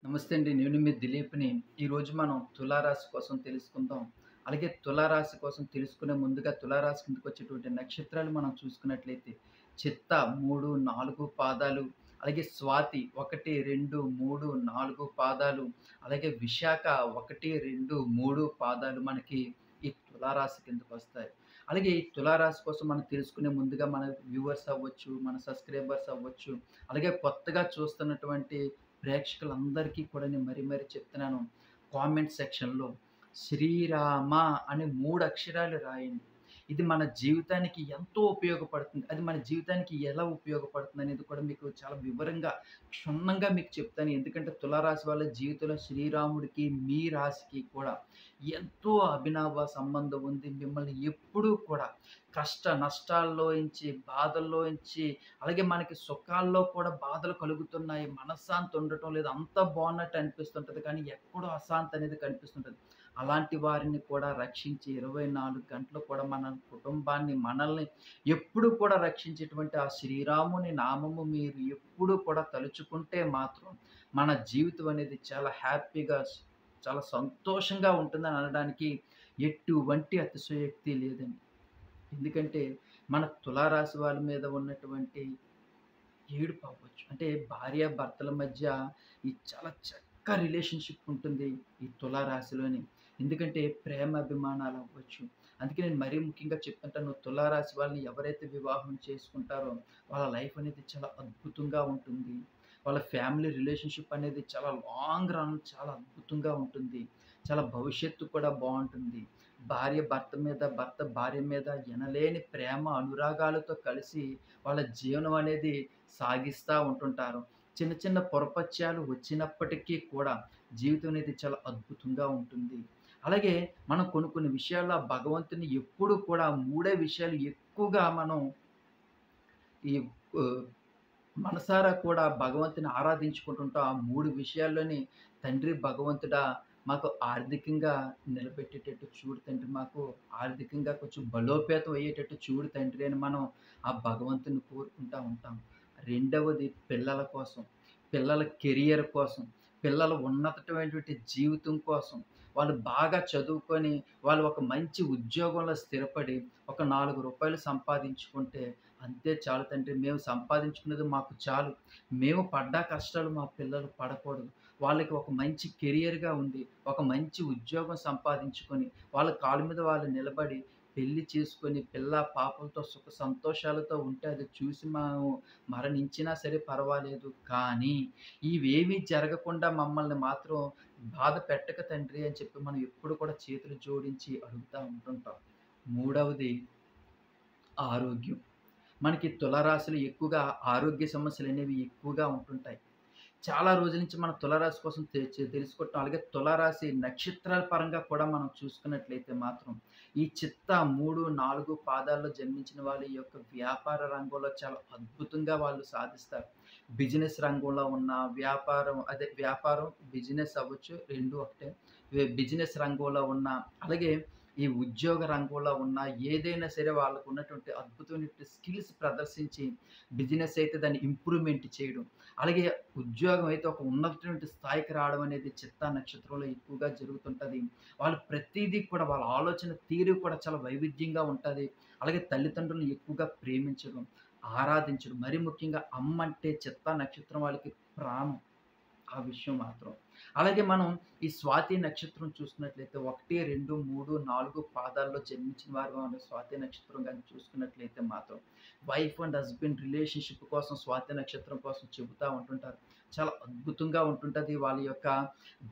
నమస్తే అండి. నేను మీ దిలీప్‌ని. ఈరోజు మనం తులారాశి కోసం తెలుసుకుందాం. అలాగే తులారాశి కోసం తెలుసుకునే ముందుగా తులారాశి కిందకొచ్చేటువంటి నక్షత్రాలు మనం చూసుకున్నట్లయితే చిత్త 3, 4 పాదాలు, అలాగే స్వాతి 1, 2, 3, 4 పాదాలు, అలాగే విశాఖ 1, 2, 3 పాదాలు మనకి ఈ తులారాశి కిందకొస్తాయి. అలాగే ఈ తులారాశి కోసం మనం తెలుసుకునే ముందుగా మన వ్యూవర్స్ అవ్వచ్చు, మన సబ్‌స్క్రైబర్స్ అవ్వచ్చు, అలాగే కొత్తగా చూస్తున్నటువంటి ప్రేక్షకులందరికీ కూడా నేను మరీ మరీ చెప్తున్నాను. కామెంట్ సెక్షన్‌లో శ్రీరామ అని 3 అక్షరాలు రాయండి. ఇది మన జీవితానికి ఎంతో ఉపయోగపడుతుంది. అది మన జీవితానికి ఎలా ఉపయోగపడుతుందనేది కూడా మీకు చాలా వివరంగా, క్షుణ్ణంగా మీకు చెప్తాను. ఎందుకంటే తులారాశి వాళ్ళ జీవితంలో శ్రీరాముడికి, మీ రాశికి కూడా ఎంతో అభినవ సంబంధం ఉంది. మిమ్మల్ని ఎప్పుడూ కూడా కష్ట నష్టాల్లోంచి, బాధల్లోంచి, అలాగే మనకి సుఖాల్లో కూడా బాధలు కలుగుతున్నాయి. మనశ్శాంతి ఉండటం లేదు. అంతా బాగున్నట్టు అనిపిస్తుంటది. కానీ ఎక్కడో అశాంతి అనేది కనిపిస్తుంటది. అలాంటి వారిని కూడా రక్షించి 24 గంటలు కూడా మన కుటుంబాన్ని, మనల్ని ఎప్పుడూ కూడా రక్షించేటువంటి ఆ శ్రీరాముని నామము మీరు ఎప్పుడూ కూడా తలుచుకుంటే మాత్రం మన జీవితం అనేది చాలా హ్యాపీగా, చాలా సంతోషంగా ఉంటుందని అనడానికి ఎటువంటి అతిశయోక్తి లేదండి. ఎందుకంటే మన తులారాశి వాళ్ళ మీద ఉన్నటువంటి ఏడుపు అవ్వచ్చు. అంటే భార్యాభర్తల మధ్య ఈ చాలా రిలేషన్‌షిప్ ఉంటుంది ఈ తులారాశిలోని. ఎందుకంటే ప్రేమ అభిమానాలు అవ్వచ్చు. అందుకే నేను మరీ ముఖ్యంగా చెప్తుంటాను, తులారాశి వాళ్ళని ఎవరైతే వివాహం చేసుకుంటారో వాళ్ళ లైఫ్ అనేది చాలా అద్భుతంగా ఉంటుంది. వాళ్ళ ఫ్యామిలీ రిలేషన్‌షిప్ అనేది చాలా లాంగ్ రన్ చాలా అద్భుతంగా ఉంటుంది. చాలా భవిష్యత్తు కూడా బావుంటుంది. భార్య భర్త మీద, భర్త భార్య మీద ఎనలేని ప్రేమ, అనురాగాలతో కలిసి వాళ్ళ జీవనం అనేది సాగిస్తా ఉంటుంటారు. చిన్న చిన్న పొరపచ్యాలు వచ్చినప్పటికీ కూడా జీవితం అనేది చాలా అద్భుతంగా ఉంటుంది. అలాగే మనం కొన్ని కొన్ని విషయాల్లో ఆ భగవంతుని ఎప్పుడు కూడా మూడే విషయాలు ఎక్కువగా మనం ఈ ఆహ్, మనసారా కూడా భగవంతుని ఆరాధించుకుంటుంటాం. ఆ 3 విషయాల్లోని తండ్రి భగవంతుడా మాకు ఆర్థికంగా నిలబెట్టేటట్టు చూడు తండ్రి. మాకు ఆర్థికంగా కొంచెం బలోపేతం అయ్యేటట్టు చూడు తండ్రి అని మనం ఆ భగవంతుని కోరుకుంటా ఉంటాం. రెండవది పిల్లల కోసం, పిల్లల కెరియర్ కోసం, పిల్లల ఉన్నతమైనటువంటి జీవితం కోసం, వాళ్ళు బాగా చదువుకొని, వాళ్ళు ఒక మంచి ఉద్యోగంలో స్థిరపడి, ఒక రూ. 4 సంపాదించుకుంటే అంతే చాలు తండ్రి. మేము సంపాదించుకున్నది మాకు చాలు. మేము పడ్డ కష్టాలు మా పిల్లలు పడకూడదు. వాళ్ళకి ఒక మంచి కెరియర్‌గా ఉండి, ఒక మంచి ఉద్యోగం సంపాదించుకొని, వాళ్ళ కాళ్ళ మీద వాళ్ళు నిలబడి, పెళ్లి చేసుకొని, పిల్ల పాపలతో సుఖ సంతోషాలతో ఉంటే అది చూసి మేము మరణించినా సరే పర్వాలేదు. కానీ ఇవేమీ జరగకుండా మమ్మల్ని మాత్రం బాధ పెట్టక తండ్రి అని చెప్పి మనం ఎప్పుడు కూడా చేతులు జోడించి అడుగుతా ఉంటుంటాం. మూడవది ఆరోగ్యం. మనకి తులారాశిలో ఎక్కువగా ఆరోగ్య సమస్యలనేవి ఎక్కువగా ఉంటుంటాయి. చాలా రోజుల నుంచి మన తులారాశి కోసం తెలుసుకుంటున్నాం. అలాగే తులారాశి నక్షత్రాల పరంగా కూడా మనం చూసుకున్నట్లయితే మాత్రం, ఈ చిత్త 3, 4 పాదాల్లో జన్మించిన వాళ్ళు ఈ యొక్క వ్యాపార రంగంలో చాలా అద్భుతంగా వాళ్ళు సాధిస్తారు. బిజినెస్ రంగంలో ఉన్న వ్యాపారం, బిజినెస్ అవ్వచ్చు 2 ఒకటే. బిజినెస్ రంగంలో ఉన్న, అలాగే ఈ ఉద్యోగ రంగంలో ఉన్న ఏదైనా సరే వాళ్ళకున్నటువంటి అద్భుతమైనటువంటి స్కిల్స్ ప్రదర్శించి, బిజినెస్ అయితే దాన్ని ఇంప్రూవ్‌మెంట్ చేయడం. అలాగే ఉద్యోగం అయితే ఒక ఉన్నతమైనటువంటి స్థాయికి రావడం అనేది చిత్తా నక్షత్రంలో ఎక్కువగా జరుగుతుంటది. వాళ్ళు ప్రతీదీ కూడా వాళ్ళ ఆలోచన తీరు కూడా చాలా వైవిధ్యంగా ఉంటది. అలాగే తల్లిదండ్రులను ఎక్కువగా ప్రేమించడం, ఆరాధించడం. మరీ ముఖ్యంగా అమ్మంటే చిత్తా నక్షత్రం వాళ్ళకి ప్రాణం. ఆ విషయం మాత్రం. అలాగే మనం ఈ స్వాతి నక్షత్రం చూసుకున్నట్లయితే 1, 2, 3, 4 పాదాల్లో జన్మించిన వారు మనం స్వాతి నక్షత్రం గాని చూసుకున్నట్లయితే మాత్రం వైఫ్ అండ్ హస్బెండ్ రిలేషన్‌షిప్ కోసం స్వాతి నక్షత్రం కోసం చెబుతా ఉంటుంటారు. చాలా అద్భుతంగా ఉంటుంటది. వాళ్ళ యొక్క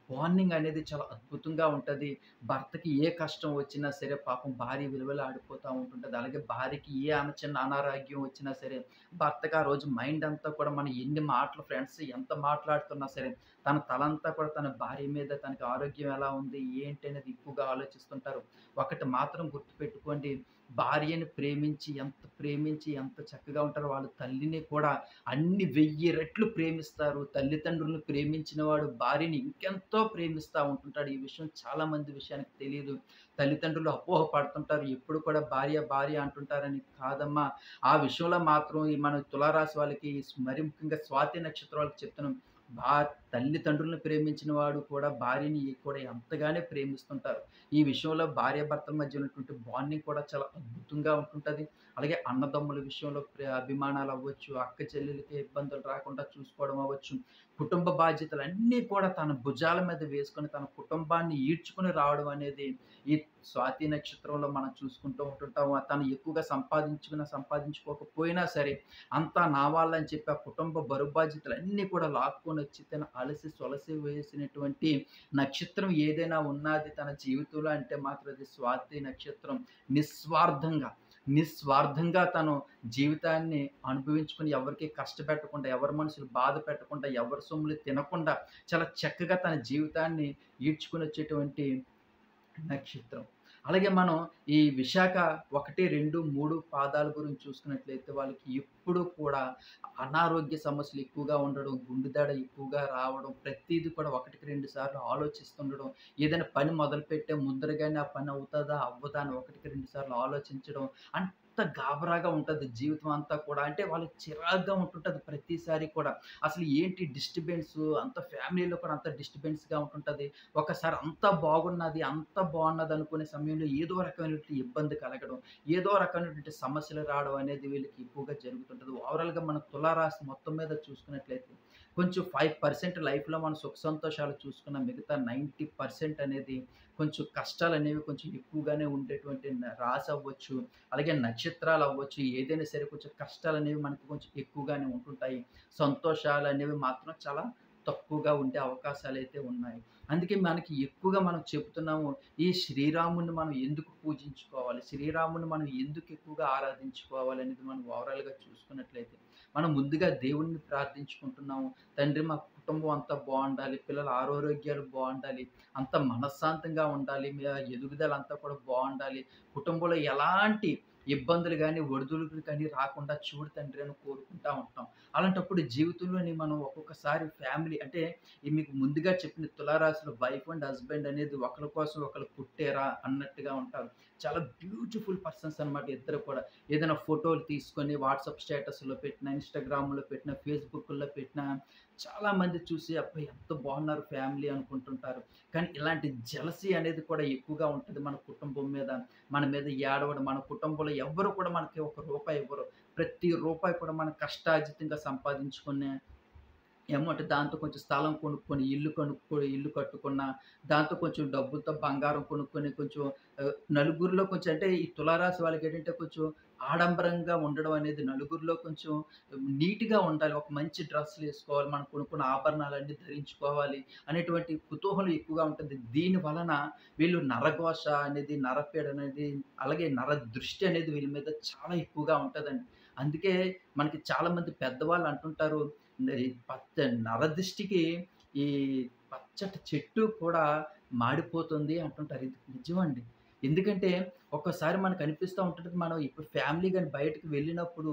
బాండింగ్ అనేది చాలా అద్భుతంగా ఉంటది. భర్తకి ఏ కష్టం వచ్చినా సరే పాపం భార్య విలవిల్లాడిపోతా ఉంటుంటది. అలాగే భార్యకి ఏ చిన్న అనారోగ్యం వచ్చినా సరే భర్తకి ఆ రోజు మైండ్ అంతా కూడా మనం ఎన్ని మాటలు ఫ్రెండ్స్ ఎంత మాట్లాడుతున్నా సరే, తన తలంతా కూడా తన భార్య మీద, తనకి ఆరోగ్యం ఎలా ఉంది, ఏంటి అనేది ఎక్కువగా ఆలోచిస్తుంటారు. ఒకటి మాత్రం గుర్తుపెట్టుకోండి, భార్యని ప్రేమించి ఎంత చక్కగా ఉంటారో, వాళ్ళు తల్లిని కూడా అన్ని 1000 రెట్లు ప్రేమిస్తారు. తల్లిదండ్రులను ప్రేమించిన వాడు భార్యని ఇంకెంతో ప్రేమిస్తా ఉంటుంటాడు. ఈ విషయం చాలా మంది విషయానికి తెలీదు. తల్లిదండ్రులు అపోహ పడుతుంటారు. ఎప్పుడు కూడా భార్య అంటుంటారని. కాదమ్మా! ఆ విషయంలో మాత్రం ఈ మన తులారాశి వాళ్ళకి మరి ముఖ్యంగా స్వాతి నక్షత్రం వాళ్ళకి చెప్తున్నాను. భా తల్లిదండ్రులను ప్రేమించిన వాడు కూడా భార్యని కూడా ఎంతగానే ప్రేమిస్తుంటారు. ఈ విషయంలో భార్యాభర్తల మధ్య ఉన్నటువంటి బాండింగ్ కూడా చాలా అద్భుతంగా ఉంటుంటది. అలాగే అన్నదమ్ముల విషయంలో అభిమానాలవ్వచ్చు, అక్క చెల్లెలకి ఇబ్బందులు రాకుండా చూసుకోవడం అవ్వచ్చు, కుటుంబ బాధ్యతలన్నీ కూడా తన భుజాల మీద వేసుకొని తన కుటుంబాన్ని ఈడ్చుకొని రావడం అనేది ఈ స్వాతి నక్షత్రంలో మనం చూసుకుంటూ ఉంటుంటాం. తను ఎక్కువగా సంపాదించుకోకపోయినా సరే అంతా నా వాళ్ళని చెప్పి ఆ కుటుంబ బరువు బాధ్యతలన్నీ కూడా లాక్కొనొచ్చి తను అలసి సొలసి వేసినటువంటి నక్షత్రం ఏదైనా ఉన్నది తన జీవితంలో అంటే మాత్రం అది స్వాతి నక్షత్రం. నిస్వార్థంగా, నిస్వార్థంగా తను జీవితాన్ని అనుభవించుకొని ఎవరికీ కష్టపెట్టకుండా, ఎవరి మనసులు బాధ పెట్టకుండా, ఎవరి సొమ్ములు తినకుండా చాలా చక్కగా తన జీవితాన్ని ఈడ్చుకొనొచ్చేటువంటి నక్షత్రం. అలాగే మనం ఈ విశాఖ 1, 2, 3 పాదాల గురించి చూసుకున్నట్లయితే వాళ్ళకి ఎప్పుడూ కూడా అనారోగ్య సమస్యలు ఎక్కువగా ఉండడం, గుండె దడ ఎక్కువగా రావడం, ప్రతీది కూడా 1కి 2 సార్లు ఆలోచిస్తుండడం, ఏదైనా పని మొదలుపెట్టే ముందరగానే ఆ పని అవుతదా? అవ్వదా? అని 1కి 2 సార్లు ఆలోచించడం. అంత గాబరాగా ఉంటది జీవితం అంతా కూడా. అంటే వాళ్ళకి చిరాకుగా ఉంటుంటది ప్రతిసారి కూడా. అసలు ఏంటి డిస్టర్బెన్సు అంత ఫ్యామిలీలో కూడా అంత డిస్టర్బెన్స్‌గా ఉంటుంటది. ఒకసారి అంతా బాగున్నది, అంతా బాగున్నది అనుకునే సమయంలో ఏదో రకమైనటువంటి ఇబ్బంది కలగడం, ఏదో రకమైనటువంటి సమస్యలు రావడం అనేది వీళ్ళకి ఎక్కువగా జరుగుతుంటది. ఓవరాల్‌గా మన తులారాశి మొత్తం మీద చూసుకున్నట్లయితే కొంచెం 5% లైఫ్‌లో మనం సుఖ సంతోషాలు చూసుకున్న మిగతా 90% అనేది కొంచెం కష్టాలనేవి కొంచెం ఎక్కువగానే ఉండేటువంటి రాశి అవ్వచ్చు. అలాగే నక్షత్రాలు అవ్వచ్చు. ఏదైనా సరే కొంచెం కష్టాలనేవి మనకు కొంచెం ఎక్కువగానే ఉంటుంటాయి. సంతోషాలనేవి మాత్రం చాలా తక్కువగా ఉండే అవకాశాలైతే ఉన్నాయి. అందుకే మనకి ఎక్కువగా మనం చెప్తున్నాము. ఈ శ్రీరాముడిని మనం ఎందుకు పూజించుకోవాలి? శ్రీరాముడిని మనం ఎందుకు ఎక్కువగా ఆరాధించుకోవాలి అనేది మనం ఓవరాల్‌గా చూసుకున్నట్లయితే, మనం ముందుగా దేవుడిని ప్రార్థించుకుంటున్నాము. తండ్రి మా కుటుంబం అంతా బావుండాలి. పిల్లల ఆరోగ్యాలు బావుండాలి. అంతా మనశ్శాంతంగా ఉండాలి. మీ ఎదుగుదల అంతా కూడా బావుండాలి. కుటుంబంలో ఎలాంటి ఇబ్బందులు గాని, ఒడిదుడుకులు కానీ రాకుండా చూడు తండ్రి అని కోరుకుంటా ఉంటాం. అలాంటప్పుడు జీవితంలోని మనం ఒక్కొక్కసారి ఫ్యామిలీ అంటే మీకు ముందుగా చెప్పిన తులారాశిలో వైఫ్ అండ్ హస్బెండ్ అనేది ఒకళ్ళ కోసం ఒకళ్ళు పుట్టారా అన్నట్టుగా ఉంటారు. చాలా బ్యూటిఫుల్ పర్సన్స్ అనమాట ఇద్దరు కూడా. ఏదైనా ఫోటోలు తీసుకొని వాట్సాప్ స్టేటస్‌లో పెట్టినా, ఇన్‌స్టాగ్రామ్‌లో పెట్టినా, ఫేస్‌బుక్‌లో పెట్టినా చాలామంది చూసి అబ్బా! ఎంత బాగున్నారు ఫ్యామిలీ అనుకుంటుంటారు. కానీ ఇలాంటి జెలసీ అనేది కూడా ఎక్కువగా ఉంటది మన కుటుంబం మీద. మన మీద ఏడవడం, మన కుటుంబంలో ఎవ్వరు కూడా మనకి ఒక రూపాయి ఇవ్వరు. ప్రతి రూపాయి కూడా మనం కష్టార్జితంగా సంపాదించుకునే అమౌంట్ దాంతో కొంచెం స్థలం కొనుక్కొని, ఇల్లు కట్టుకున్న, దాంతో కొంచెం డబ్బులతో బంగారం కొనుక్కొని కొంచెం నలుగురిలో కొంచెం అంటే ఈ తులారాశి వాళ్ళకేంటంటే కొంచెం ఆడంబరంగా ఉండడం అనేది నలుగురిలో కొంచెం నీట్‌గా ఉండాలి. ఒక మంచి డ్రెస్సులేసుకోవాలి. మనం కొనుక్కున్న ఆభరణాలన్నీ ధరించుకోవాలి అనేటువంటి కుతూహలం ఎక్కువగా ఉంటుంది. దీని వలన వీళ్ళు నరఘోష అనేది, నరపీడ అనేది, అలాగే నరదృష్టి అనేది వీళ్ళ మీద చాలా ఎక్కువగా ఉంటదండి. అందుకే మనకి చాలామంది పెద్దవాళ్ళు అంటుంటారు నరదిష్టికి ఈ పచ్చటి చెట్టు కూడా మాడిపోతుంది అంటుంటారు. ఇది నిజమండి. ఎందుకంటే ఒక్కోసారి మనకు అనిపిస్తా ఉంటది. మనం ఇప్పుడు ఫ్యామిలీ గాని బయటకి వెళ్ళినప్పుడు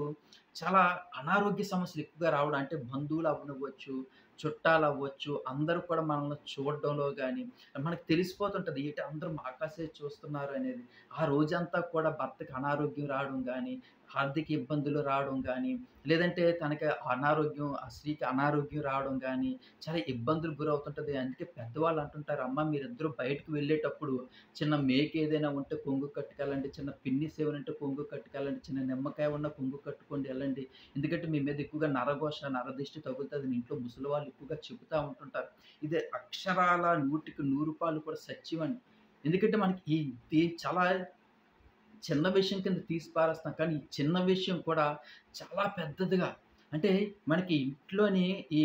చాలా అనారోగ్య సమస్యలు ఎక్కువగా రావడం అంటే బంధువులు అవ్వనివ్వచ్చు, చుట్టాలవ్వచ్చు, అందరూ కూడా మనల్ని చూడడంలో గాని మనకు తెలిసిపోతుంటది. ఏంటి అందరూ మా కాసే చూస్తున్నారు అనేది. ఆ రోజంతా కూడా భర్తకి అనారోగ్యం రావడం గాని, ఆర్థిక ఇబ్బందులు రావడం గాని, లేదంటే తనకి అనారోగ్యం ఆ స్త్రీకి అనారోగ్యం రావడం గాని, చాలా ఇబ్బందులకు గురవుతుంటది. అందుకే పెద్దవాళ్ళు అంటుంటారు, "అమ్మ మీరిద్దరూ బయటకి వెళ్ళేటప్పుడు చిన్న మేకేదైనా ఉంటే కొంగు కట్టుకెళ్ళండి, చిన్న పిన్నిస్ ఏమైనా ఉంటే కొంగు కట్టుకెళ్ళండి, చిన్న నిమ్మకాయ ఉన్న కొంగు కట్టుకొని ఎళ్ళండి. ఎందుకంటే మీ మీద ఎక్కువగా నరఘోష, నరదిష్టి తగులుతదని" ఇంట్లో ముసలివాళ్ళు ఎక్కువగా చెబుతా ఉంటుంటారు. ఇది అక్షరాల 100కి 100 పాళ్ళు కూడా సత్యమండి. ఎందుకంటే మనకి ఇది చాలా చిన్న విషయం కింద తీసి పారేస్తాం. కానీ ఈ చిన్న విషయం కూడా చాలా పెద్దదిగా అంటే మనకి ఇంట్లోని ఈ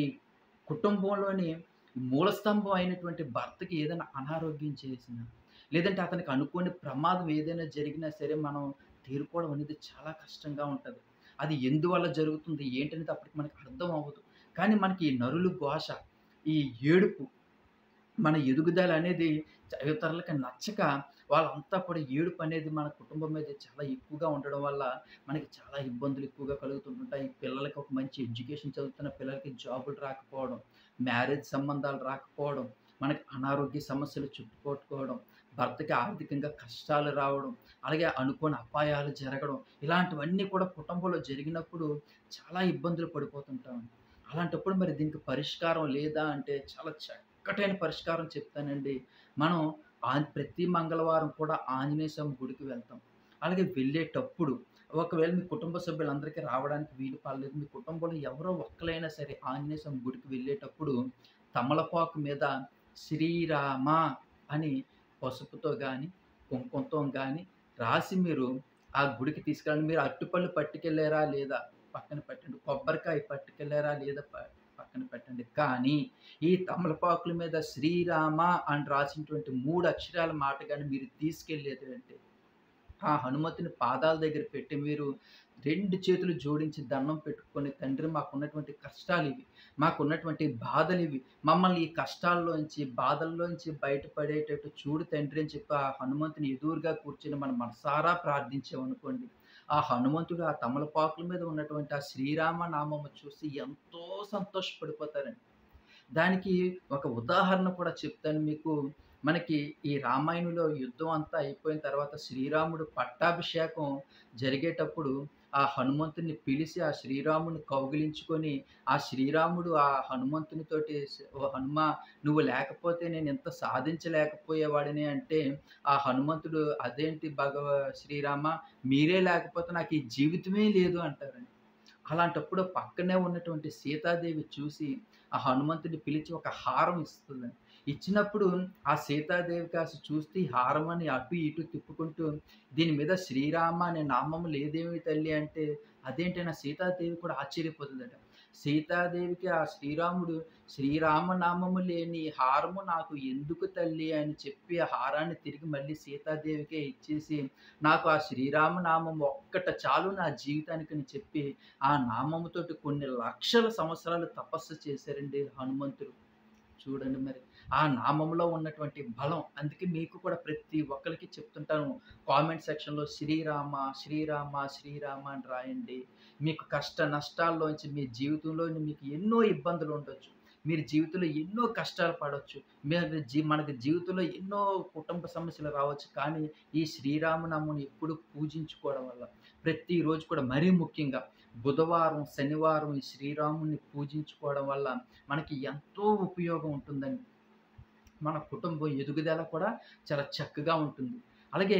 కుటుంబంలోని మూలస్తంభం అయినటువంటి భర్తకి ఏదైనా అనారోగ్యం చేసినా, లేదంటే అతనికి అనుకోని ప్రమాదం ఏదైనా జరిగినా సరే మనం తేరుకోవడం అనేది చాలా కష్టంగా ఉంటది. అది ఎందువల్ల జరుగుతుంది ఏంటనేది అప్పటికి మనకు అర్థం అవ్వదు. కానీ మనకి ఈ నరులు ఘోష, ఈ ఏడుపు మన ఎదుగుదల అనేది ఇతరులకి నచ్చక వాళ్ళంతా కూడా ఏడుపనేది మన కుటుంబం మీద చాలా ఎక్కువగా ఉండడం వల్ల మనకి చాలా ఇబ్బందులు ఎక్కువగా కలుగుతుంటుంటాయి. పిల్లలకి ఒక మంచి ఎడ్యుకేషన్ చదువుతున్న పిల్లలకి జాబులు రాకపోవడం, మ్యారేజ్ సంబంధాలు రాకపోవడం, మనకి అనారోగ్య సమస్యలు చుట్టుకొట్టుకోవడం, భర్తకి ఆర్థికంగా కష్టాలు రావడం, అలాగే అనుకోని అపాయాలు జరగడం, ఇలాంటివన్నీ కూడా కుటుంబంలో జరిగినప్పుడు చాలా ఇబ్బందులు పడిపోతుంటామండి. అలాంటప్పుడు మరి దీనికి పరిష్కారం లేదా అంటే చాలా చక్కటైన పరిష్కారం చెప్తానండి. మనం ప్రతి మంగళవారం కూడా ఆంజనేయ స్వామి గుడికి వెళ్తాం. అలాగే వెళ్ళేటప్పుడు ఒకవేళ మీ కుటుంబ సభ్యులందరికీ రావడానికి వీలు పడలేదు. మీ కుటుంబంలో ఎవరో ఒక్కలైనా సరే ఆంజనేయ స్వామి గుడికి వెళ్ళేటప్పుడు తమలపాకు మీద శ్రీరామ అని పసుపుతో గాని, కుంకుమతో గాని రాసి మీరు ఆ గుడికి తీసుకెళ్ళండి. మీరు అరటిపళ్ళు పట్టుకెళ్లారా లేదా పక్కన పెట్టండి. కొబ్బరికాయ పట్టుకెళ్లారా లేదా పక్కన పెట్టండి. కానీ ఈ తమలపాకుల మీద శ్రీరామ అని రాసినటువంటి 3 అక్షరాల మాట గాని మీరు తీసుకెళ్ళేది అంటే ఆ హనుమంతుని పాదాల దగ్గర పెట్టి మీరు 2 చేతులు జోడించి దండం పెట్టుకొని, తండ్రి మాకున్నటువంటి కష్టాలివి, మాకున్నటువంటి బాధలివి, మమ్మల్ని ఈ కష్టాల్లోంచి, బాధల్లోంచి బయటపడేటట్టు చూడు తండ్రి అని చెప్పి ఆ హనుమంతుని ఎదురుగా కూర్చొని మనం మనసారా ప్రార్థించామనుకోండి, ఆ హనుమంతుడు ఆ తమలపాకుల మీద ఉన్నటువంటి ఆ శ్రీరామ నామము చూసి ఎంతో సంతోషపడిపోతారండి. దానికి ఒక ఉదాహరణ కూడా చెప్తాను మీకు. మనకి ఈ రామాయణంలో యుద్ధం అంతా అయిపోయిన తర్వాత శ్రీరాముడు పట్టాభిషేకం జరిగేటప్పుడు ఆ హనుమంతుడిని పిలిసి ఆ శ్రీరాముడిని కౌగిలించుకొని ఆ శ్రీరాముడు ఆ హనుమంతునితోటి "ఓ హనుమా నువ్వు లేకపోతే నేను ఇంత సాధించలేకపోయేవాడిని" అంటే ఆ హనుమంతుడు "అదేంటి శ్రీరామ మీరే లేకపోతే నాకు ఈ జీవితమే లేదు" అంటారండి. అలాంటప్పుడు పక్కనే ఉన్నటువంటి సీతాదేవి చూసి ఆ హనుమంతుడిని పిలిచి ఒక హారం ఇస్తుందండి. ఇచ్చినప్పుడు ఆ సీతాదేవి కాసి చూస్తే ఈ హారమని అటు ఇటు తిప్పుకుంటూ దీని మీద శ్రీరామ అనే నామం లేదేమి తల్లి అంటే, అదేంటని ఆ సీతాదేవి కూడా ఆశ్చర్యపోతుందట. సీతాదేవికి ఆ శ్రీరాముడు శ్రీరామనామము లేని హారము నాకు ఎందుకు తల్లి అని చెప్పి ఆ హారాన్ని తిరిగి మళ్ళీ సీతాదేవికే ఇచ్చేసి, నాకు ఆ శ్రీరామనామం ఒక్కట చాలు నా జీవితానికి అని చెప్పి ఆ నామముతోటి కొన్ని లక్షల సంవత్సరాలు తపస్సు చేశారండి హనుమంతుడు. చూడండి మరి. ఆ నామంలో ఉన్నటువంటి బలం. అందుకే మీకు కూడా ప్రతి ఒక్కళ్ళకి చెప్తుంటాను. కామెంట్ సెక్షన్‌లో శ్రీరామ, శ్రీరామ, శ్రీరామ అని రాయండి. మీకు కష్ట నష్టాల్లోంచి మీ జీవితంలోని మీకు ఎన్నో ఇబ్బందులు ఉండొచ్చు. మీరు జీవితంలో ఎన్నో కష్టాలు పడొచ్చు. మీరు మనకి జీవితంలో ఎన్నో కుటుంబ సమస్యలు రావచ్చు. కానీ ఈ శ్రీరామనామాన్ని ఎప్పుడు పూజించుకోవడం వల్ల ప్రతిరోజు కూడా మరీ ముఖ్యంగా బుధవారం, శనివారం ఈ శ్రీరాముడిని పూజించుకోవడం వల్ల మనకి ఎంతో ఉపయోగం ఉంటుందండి. మన కుటుంబం ఎదుగుదల కూడా చాలా చక్కగా ఉంటుంది. అలాగే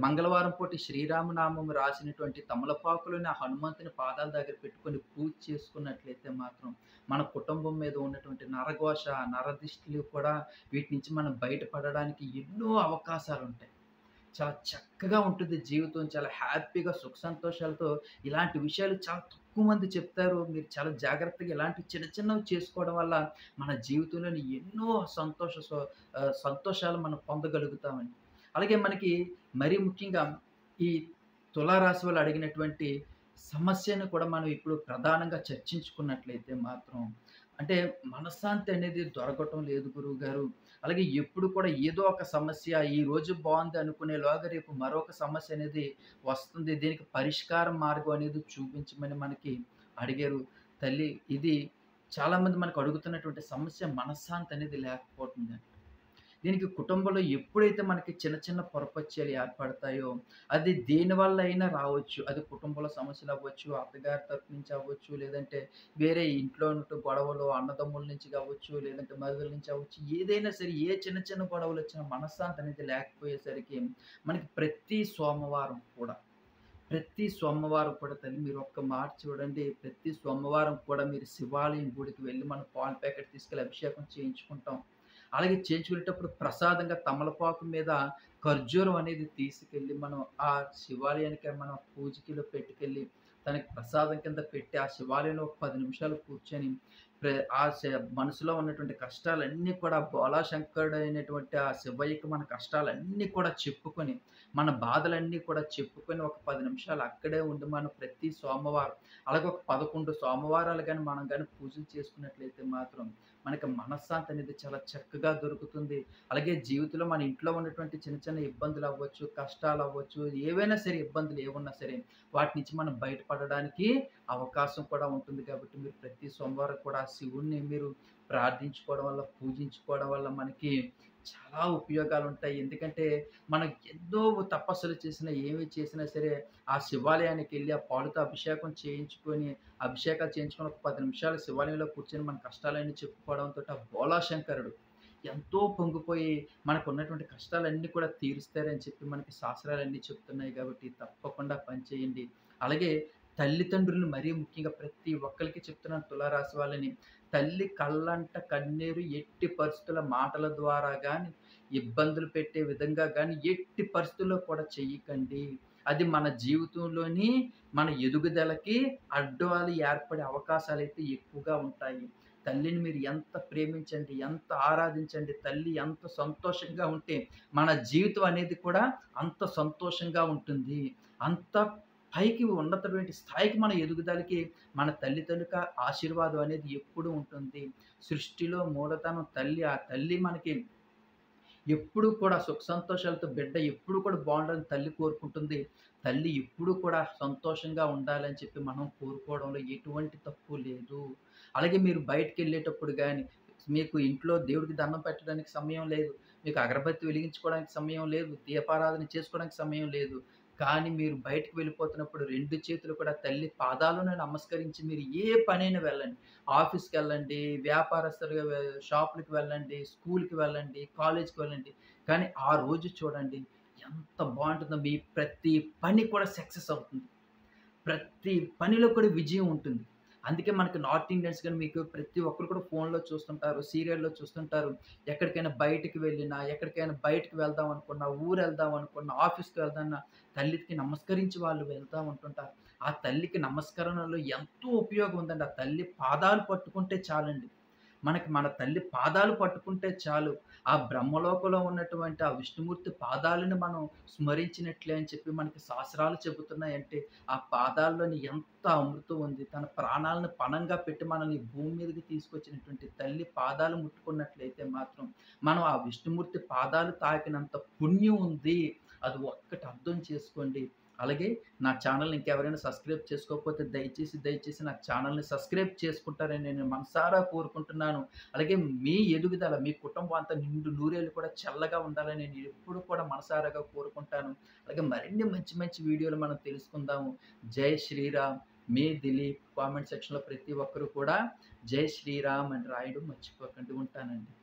మంగళవారం పూట శ్రీరామనామం రాసినటువంటి తమలపాకులని ఆ హనుమంతుని పాదాల దగ్గర పెట్టుకొని పూజ చేసుకున్నట్లయితే మాత్రం మన కుటుంబం మీద ఉన్నటువంటి నరఘోష, నరదిష్టులు కూడా వీటి నుంచి మనం బయటపడడానికి ఎన్నో అవకాశాలుంటాయి. చాలా చక్కగా ఉంటుంది జీవితం. చాలా హ్యాపీగా సుఖ సంతోషాలతో ఇలాంటి విషయాలు చాలా తక్కువ మంది చెప్తారు. మీరు చాలా జాగ్రత్తగా ఇలాంటి చిన్న చిన్నవి చేసుకోవడం వల్ల మన జీవితంలోని ఎన్నో సంతోషాలు మనం పొందగలుగుతామండి. అలాగే మనకి మరీ ముఖ్యంగా ఈ తులారాశి వాళ్ళు అడిగినటువంటి సమస్యను కూడా మనం ఇప్పుడు ప్రధానంగా చర్చించుకున్నట్లయితే మాత్రం అంటే మనశ్శాంతి అనేది దొరకటం లేదు గురువుగారు. అలాగే ఎప్పుడు కూడా ఏదో ఒక సమస్య ఈరోజు బావుంది అనుకునేలోగా రేపు మరొక సమస్య అనేది వస్తుంది. దీనికి పరిష్కార మార్గం అనేది చూపించమని మనకి అడిగారు. తల్లి ఇది చాలామంది మనకు అడుగుతున్నటువంటి సమస్య మనశ్శాంతి అనేది లేకపోవటందండి. దీనికి కుటుంబంలో ఎప్పుడైతే మనకి చిన్న చిన్న పొరపచ్చాలు ఏర్పడతాయో, అది దేనివల్ల అయినా రావచ్చు. అది కుటుంబంలో సమస్యలు అవ్వచ్చు, అత్తగారి తరపు నుంచి అవ్వచ్చు, లేదంటే వేరే ఇంట్లో ఉంటూ గొడవలు అన్నదమ్ముల నుంచి కావచ్చు, లేదంటే మరుదుల నుంచి అవ్వచ్చు. ఏదైనా సరే ఏ చిన్న చిన్న గొడవలొచ్చినా మనశ్శాంతి అనేది లేకపోయేసరికి మనకి ప్రతి సోమవారం కూడా తల్లి మీరు ఒక్క మాట చూడండి. ప్రతి సోమవారం కూడా మీరు శివాలయం గుడికి వెళ్లి మనం పాలు ప్యాకెట్ తీసుకెళ్ళి అభిషేకం చేయించుకుంటాం. అలాగే చేయించుకునేటప్పుడు ప్రసాదంగా తమలపాకు మీద ఖర్జూరం అనేది తీసుకెళ్ళి మనం ఆ శివాలయానికి మనం పూజకిలో పెట్టుకెళ్ళి దానికి ప్రసాదం కింద పెట్టి ఆ శివాలయంలో ఒక 10 నిమిషాలు కూర్చొని ప్ర ఆ శ మనసులో ఉన్నటువంటి కష్టాలన్నీ కూడా భోళాశంకరుడైనటువంటి ఆ శివయ్యకి మన కష్టాలన్నీ కూడా చెప్పుకొని, మన బాధలన్నీ కూడా చెప్పుకొని ఒక 10 నిమిషాలు అక్కడే ఉండి మనం ప్రతి సోమవారం అలాగే ఒక 11 సోమవారాలు గాని మనం గాని పూజలు చేసుకున్నట్లయితే మాత్రం మనకి మనశ్శాంతి అనేది చాలా చక్కగా దొరుకుతుంది. అలాగే జీవితంలో మన ఇంట్లో ఉన్నటువంటి చిన్న చిన్న ఇబ్బందులు అవ్వచ్చు, కష్టాలు అవ్వచ్చు, ఏవైనా సరే ఇబ్బందులు ఏవున్నా సరే వాటి నుంచి మనం బయటపడడానికి అవకాశం కూడా ఉంటుంది కాబట్టి మీరు ప్రతి సోమవారం కూడా శివుడిని మీరు ప్రార్థించుకోవడం వల్ల, పూజించుకోవడం వల్ల మనకి చాలా ఉపయోగాలుంటాయి. ఎందుకంటే, మనం ఎన్నో తపస్సులు చేసినా, ఏమి చేసినా సరే, ఆ శివాలయానికెళ్ళి ఆ పాలుతో అభిషేకం చేయించుకొని, అభిషేకాలు చేయించుకొని ఒక 10 నిమిషాలు శివాలయంలో కూర్చొని మన కష్టాలన్నీ చెప్పుకోవడంతోటి ఆ భోళాశంకరుడు ఎంతో పొంగిపోయి మనకున్నటువంటి కష్టాలన్నీ కూడా తీరుస్తారని చెప్పి మనకి శాస్త్రాలన్నీ చెప్తున్నాయి కాబట్టి తప్పకుండా పని చేయండి. అలాగే తల్లిదండ్రులు మరీ ముఖ్యంగా ప్రతి ఒక్కళ్ళకి చెప్తున్నాను తులారాశి వాళ్ళని. తల్లి కళ్ళంట కన్నీరు ఎట్టి పరిస్థితుల మాటల ద్వారా గాని, ఇబ్బందులు పెట్టే విధంగా గాని ఎట్టి పరిస్థితుల్లో కూడా చెయ్యకండి. అది మన జీవితంలోని మన ఎదుగుదలకి అడ్డాలు ఏర్పడే అవకాశాలైతే ఎక్కువగా ఉంటాయి. తల్లిని మీరు ఎంత ప్రేమించండి, ఎంత ఆరాధించండి, తల్లి ఎంత సంతోషంగా ఉంటే మన జీవితం అనేది కూడా అంత సంతోషంగా ఉంటుంది. అంత పైకి ఉన్నతమైన స్థాయికి మన ఎదుగుదలకి మన తల్లి తాలూక ఆశీర్వాదం అనేది ఎప్పుడూ ఉంటుంది. సృష్టిలో మూలతనం తల్లి. ఆ తల్లి మనకి ఎప్పుడూ కూడా సుఖ సంతోషాలతో బిడ్డ ఎప్పుడూ కూడా బావుండాలని తల్లి కోరుకుంటుంది. తల్లి ఎప్పుడూ కూడా సంతోషంగా ఉండాలని చెప్పి మనం కోరుకోవడంలో ఎటువంటి తప్పు లేదు. అలాగే మీరు బయటికెళ్ళేటప్పుడు గాని, మీకు ఇంట్లో దేవుడికి దండం పెట్టడానికి సమయం లేదు. మీకు అగరబత్తి వెలిగించుకోవడానికి సమయం లేదు. దీపారాధన చేసుకోవడానికి సమయం లేదు. కానీ మీరు బయటికి వెళ్ళిపోతున్నప్పుడు 2 చేతులు కూడా తల్లి పాదాలను నమస్కరించి మీరు ఏ పనైనా వెళ్ళండి. ఆఫీస్‌కెళ్ళండి, వ్యాపారస్తులుగా షాపులకి వెళ్ళండి, స్కూల్‌కి వెళ్ళండి, కాలేజ్‌కి వెళ్ళండి. కానీ ఆ రోజు చూడండి ఎంత బావుంటుందో మీ ప్రతి పని కూడా సక్సెస్ అవుతుంది. ప్రతి పనిలో కూడా విజయం ఉంటుంది. అందుకే మనకి నార్త్ ఇండియన్స్ గాని మీకు ప్రతి ఒక్కరు కూడా ఫోన్‌లో చూస్తుంటారు, సీరియల్‌లో చూస్తుంటారు. ఎక్కడికైనా బయటికి వెళ్ళినా, ఎక్కడికైనా బయటికి వెళ్దాం అనుకున్నా, ఊరెళ్దాం అనుకున్నా, ఆఫీస్‌కి వెళ్దామన్నా తల్లికి నమస్కరించి వాళ్ళు వెళ్తా ఉంటుంటారు. ఆ తల్లికి నమస్కరణలో ఎంతో ఉపయోగం ఉందండి. ఆ తల్లి పాదాలు పట్టుకుంటే చాలండి. మనకి మన తల్లి పాదాలు పట్టుకుంటే చాలు. ఆ బ్రహ్మలోకంలో ఉన్నటువంటి ఆ విష్ణుమూర్తి పాదాలను మనం స్మరించినట్లే అని చెప్పి మనకి శాస్త్రాలు చెబుతున్నాయంటే, ఆ పాదాల్లోని ఎంత అమృతం ఉంది. తన ప్రాణాలను పణంగా పెట్టి మనల్ని భూమి మీదకి తీసుకొచ్చినటువంటి తల్లి పాదాలు ముట్టుకున్నట్లయితే మాత్రం, మనం ఆ విష్ణుమూర్తి పాదాలు తాకినంత పుణ్యం ఉంది. అది ఒక్కటి అర్థం చేసుకోండి. అలాగే నా ఛానెల్‌ని ఇంకెవరైనా సబ్స్క్రైబ్ చేసుకోకపోతే దయచేసి నా ఛానెల్‌ని సబ్స్క్రైబ్ చేసుకుంటారని నేను మనసారా కోరుకుంటున్నాను. అలాగే మీ ఎదుగుదల, మీ కుటుంబం అంతా నిండు నూరేళ్ళు కూడా చల్లగా ఉండాలని నేను ఎప్పుడూ కూడా మనసారాగా కోరుకుంటాను. అలాగే మరిన్ని మంచి మంచి వీడియోలు మనం తెలుసుకుందాము. జై శ్రీరామ్. మీ దిలీప్. కామెంట్ సెక్షన్‌లో ప్రతి ఒక్కరు కూడా జై శ్రీరామ్ అని రాయడం మర్చిపోకండి. ఉంటానండి.